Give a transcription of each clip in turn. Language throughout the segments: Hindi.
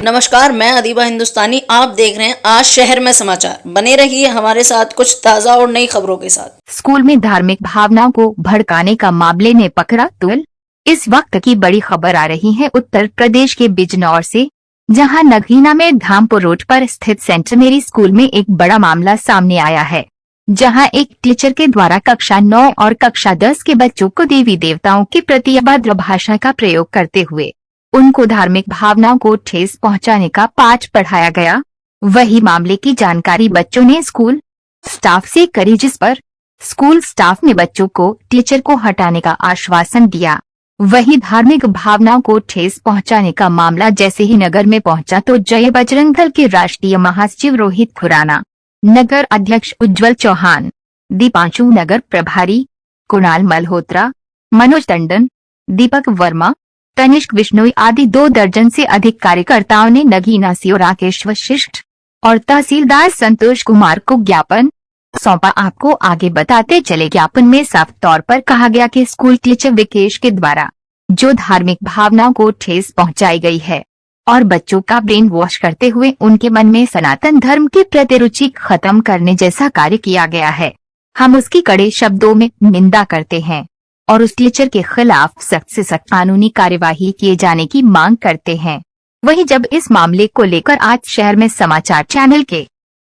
नमस्कार, मैं अदीबा हिंदुस्तानी। आप देख रहे हैं आज शहर में समाचार। बने रहिए हमारे साथ कुछ ताज़ा और नई खबरों के साथ। स्कूल में धार्मिक भावनाओं को भड़काने का मामले ने पकड़ा तूल। इस वक्त की बड़ी खबर आ रही है उत्तर प्रदेश के बिजनौर से, जहां नगीना में धामपुर रोड पर स्थित सेंट मेरी स्कूल में एक बड़ा मामला सामने आया है, जहां एक टीचर के द्वारा कक्षा 9 और कक्षा 10 के बच्चों को देवी देवताओं के प्रति अभद्र भाषा का प्रयोग करते हुए उनको धार्मिक भावनाओं को ठेस पहुंचाने का पाठ पढ़ाया गया। वही मामले की जानकारी बच्चों ने स्कूल स्टाफ से करी, जिस पर स्कूल स्टाफ ने बच्चों को टीचर को हटाने का आश्वासन दिया। वही धार्मिक भावनाओं को ठेस पहुंचाने का मामला जैसे ही नगर में पहुंचा तो जय बजरंग दल के राष्ट्रीय महासचिव रोहित खुराना, नगर अध्यक्ष उज्जवल चौहान, दीपांशु नगर प्रभारी कुणाल मल्होत्रा, मनोज टंडन, दीपक वर्मा, तनिष्क बिश्नोई आदि 2 दर्जन से अधिक कार्यकर्ताओं ने नगीना सीओ राकेश वशिष्ठ और तहसीलदार संतोष कुमार को ज्ञापन सौंपा। आपको आगे बताते चले, ज्ञापन में साफ तौर पर कहा गया कि स्कूल टीचर विकेश के द्वारा जो धार्मिक भावनाओं को ठेस पहुंचाई गई है और बच्चों का ब्रेन वॉश करते हुए उनके मन में सनातन धर्म के प्रति रुचि खत्म करने जैसा कार्य किया गया है, हम उसकी कड़े शब्दों में निंदा करते हैं और उस टीचर के खिलाफ सख्त से सख्त कानूनी कार्यवाही किए जाने की मांग करते हैं। वहीं जब इस मामले को लेकर आज शहर में समाचार चैनल के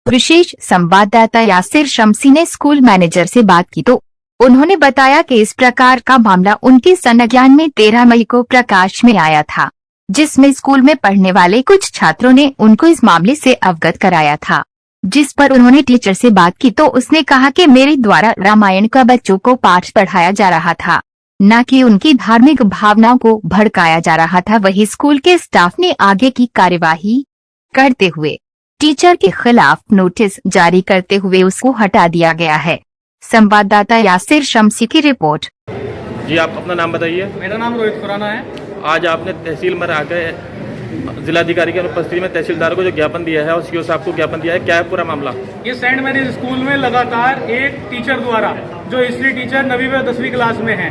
विशेष संवाददाता यासिर शमसी ने स्कूल मैनेजर से बात की तो उन्होंने बताया कि इस प्रकार का मामला उनके संज्ञान में 13 मई को प्रकाश में आया था, जिसमें स्कूल में पढ़ने वाले कुछ छात्रों ने उनको इस मामले से अवगत कराया था। जिस पर उन्होंने टीचर से बात की तो उसने कहा कि मेरे द्वारा रामायण का बच्चों को पाठ पढ़ाया जा रहा था, न कि उनकी धार्मिक भावनाओं को भड़काया जा रहा था। वही स्कूल के स्टाफ ने आगे की कार्यवाही करते हुए टीचर के खिलाफ नोटिस जारी करते हुए उसको हटा दिया गया है। संवाददाता यासिर शमसी की रिपोर्ट। जी, आप अपना नाम बताइए। मेरा नाम रोहित खुराना है। आज आपने तहसील में आकर जिलाधिकारी की अनुपस्थिति में तहसीलदार को जो ज्ञापन दिया है और सीओ साहब को ज्ञापन दिया है, क्या है पूरा मामला? ये सेंट मैरीज स्कूल में लगातार एक टीचर द्वारा, जो हिस्ट्री टीचर 9वीं व 10वीं क्लास में है,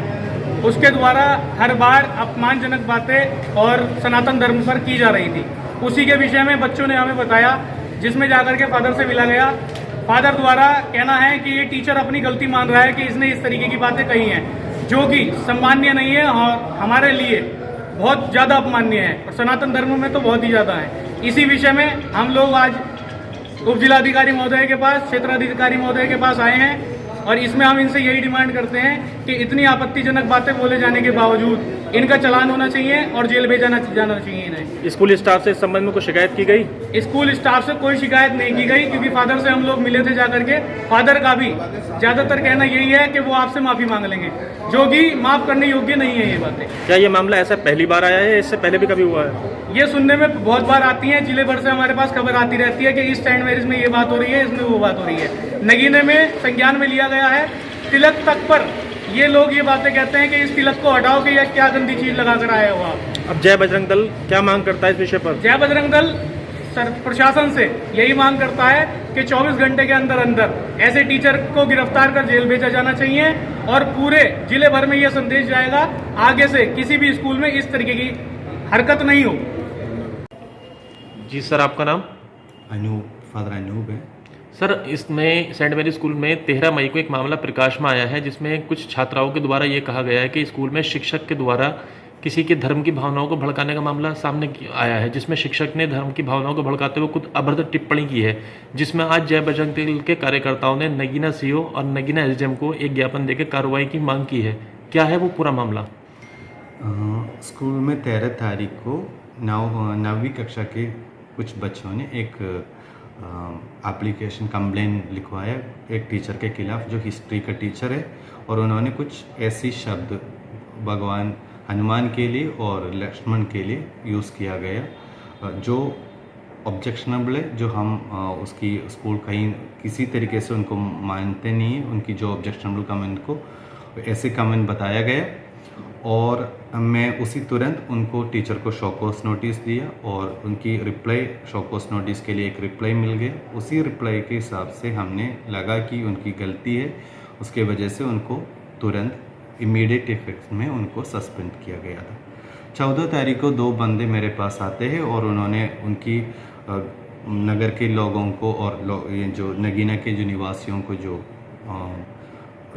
उसके द्वारा हर बार अपमानजनक बातें और सनातन धर्म पर की जा रही थी। उसी के विषय में बच्चों ने हमें बताया, जिसमें जाकर के फादर से मिला गया। फादर द्वारा कहना है कि ये टीचर अपनी गलती मान रहा है कि इसने इस तरीके की बातें कही हैं, जो कि सम्माननीय नहीं है और हमारे लिए बहुत ज़्यादा अपमाननीय है और सनातन धर्म में तो बहुत ही ज़्यादा है। इसी विषय में हम लोग आज उप जिलाधिकारी महोदय के पास, क्षेत्राधिकारी महोदय के पास आए हैं और इसमें हम इनसे यही डिमांड करते हैं कि इतनी आपत्तिजनक बातें बोले जाने के बावजूद इनका चालान होना चाहिए और जेल भेजा जाना चाहिए इन्हें। स्कूल स्टाफ से इस संबंध में कोई शिकायत की गई? स्कूल स्टाफ से कोई शिकायत नहीं की गई, क्योंकि फादर से हम लोग मिले थे जाकर के। फादर का भी ज्यादातर कहना यही है कि वो आपसे माफी मांग लेंगे, जो कि माफ करने योग्य नहीं है ये बातें। क्या ये मामला ऐसा पहली बार आया है, इससे पहले भी कभी हुआ है? ये सुनने में बहुत बार आती है, जिले भर से हमारे पास खबर आती रहती है कि इस सेंट मैरिज में ये बात हो रही है, इसमें वो बात हो रही है। नगीने में संज्ञान में लिया गया है। तिलक तक पर ये लोग ये बातें कहते हैं कि इस तिलक को हटाओ कि यह क्या गंदी चीज लगा कर आया हुआ। अब जय बजरंग दल क्या मांग करता है इस विषय पर? जय बजरंग दल प्रशासन से यही मांग करता है कि 24 घंटे के अंदर अंदर ऐसे टीचर को गिरफ्तार कर जेल भेजा जाना चाहिए और पूरे जिले भर में यह संदेश जाएगा, आगे से किसी भी स्कूल में इस तरीके की हरकत नहीं हो। जी सर, आपका नाम? फादर अनूप है सर। इसमें सेंट मेरी स्कूल में 13 मई को एक मामला प्रकाश में आया है, जिसमें कुछ छात्राओं के द्वारा ये कहा गया है कि स्कूल में शिक्षक के द्वारा किसी के धर्म की भावनाओं को भड़काने का मामला सामने आया है, जिसमें शिक्षक ने धर्म की भावनाओं को भड़काते हुए कुछ अभद्र टिप्पणी की है, जिसमें आज जय बजरंग दल के कार्यकर्ताओं ने नगीना सीओ और नगीना एसडीएम को एक ज्ञापन देकर कार्रवाई की मांग की है। क्या है वो पूरा मामला? स्कूल में 13 तारीख को 9वीं कक्षा के कुछ बच्चों ने एक एप्लीकेशन कंप्लेन लिखवाया एक टीचर के खिलाफ, जो हिस्ट्री का टीचर है, और उन्होंने कुछ ऐसी शब्द भगवान हनुमान के लिए और लक्ष्मण के लिए यूज़ किया गया जो ऑब्जेक्शनेबल है, जो हम उसकी स्कूल कहीं किसी तरीके से उनको मानते नहीं है। उनकी जो ऑब्जेक्शनेबल कमेंट को ऐसे कमेंट बताया गया और मैं उसी तुरंत उनको टीचर को शोकॉज नोटिस दिया और उनकी रिप्लाई, शोकॉज नोटिस के लिए एक रिप्लाई मिल गया। उसी रिप्लाई के हिसाब से हमने लगा कि उनकी गलती है, उसके वजह से उनको तुरंत इमीडिएट इफेक्ट में उनको सस्पेंड किया गया था। 14 तारीख को 2 बंदे मेरे पास आते हैं और उन्होंने उनकी नगर के लोगों को और ये जो नगीना के जो निवासियों को जो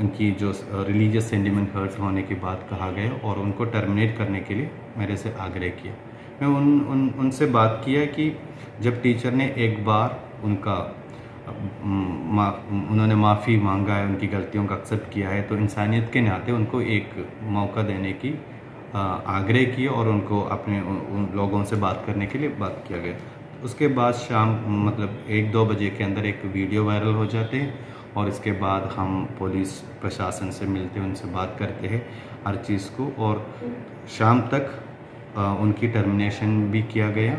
उनकी जो रिलीजियस सेंटिमेंट हर्ट होने की बात कहा गया और उनको टर्मिनेट करने के लिए मेरे से आग्रह किया। मैं उनसे बात किया कि जब टीचर ने एक बार उनका उन्होंने माफ़ी मांगा है, उनकी गलतियों का एक्सेप्ट किया है, तो इंसानियत के नाते उनको एक मौका देने की आग्रह किया और उनको अपने उन लोगों से बात करने के लिए बात किया गया। उसके बाद शाम मतलब 1-2 बजे के अंदर एक वीडियो वायरल हो जाते हैं और इसके बाद हम पुलिस प्रशासन से मिलते हैं, उनसे बात करते हैं हर चीज़ को और शाम तक उनकी टर्मिनेशन भी किया गया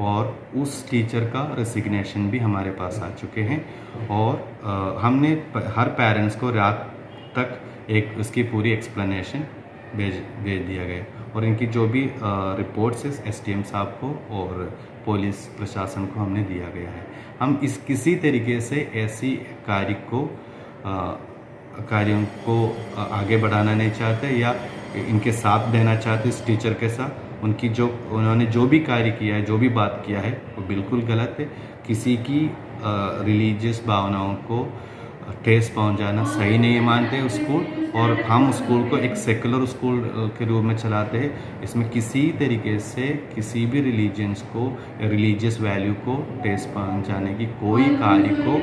और उस टीचर का रेसिग्नेशन भी हमारे पास आ चुके हैं और हमने हर पेरेंट्स को रात तक एक उसकी पूरी एक्सप्लेनेशन भेज दिया गया और इनकी जो भी रिपोर्ट्स है SDM साहब को और पुलिस प्रशासन को हमने दिया गया है। हम किसी तरीके से ऐसी कार्यों को आगे बढ़ाना नहीं चाहते या इनके साथ देना चाहते इस टीचर के साथ। उन्होंने जो भी कार्य किया है, जो भी बात किया है वो बिल्कुल गलत है। किसी की रिलीजियस भावनाओं को ठेस पहुंचाना सही नहीं मानते स्कूल और हम स्कूल को एक सेकुलर स्कूल के रूप में चलाते हैं। इसमें किसी तरीके से किसी भी रिलीजन्स को रिलीजियस वैल्यू को ठेस पहुंचाने की कोई कार्य को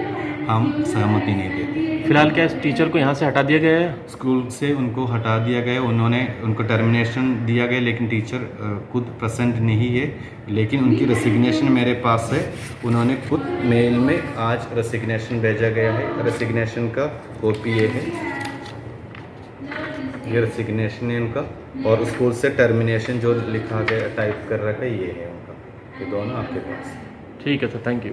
हम सहमति नहीं देते। फिलहाल क्या इस टीचर को यहाँ से हटा दिया गया है? स्कूल से उनको हटा दिया गया, उनको टर्मिनेशन दिया गया, लेकिन टीचर खुद प्रेजेंट नहीं है। लेकिन उनकी रेसिग्नेशन मेरे पास है, उन्होंने खुद मेल में आज रेसिग्नेशन भेजा गया है। रेसिग्नेशन का कॉपी ये है, ये रेसिग्नेशन है उनका और स्कूल से टर्मिनेशन जो लिखा गया टाइप कर रखा है ये है उनका। ये दोनों आपके पास। ठीक है सर, थैंक यू।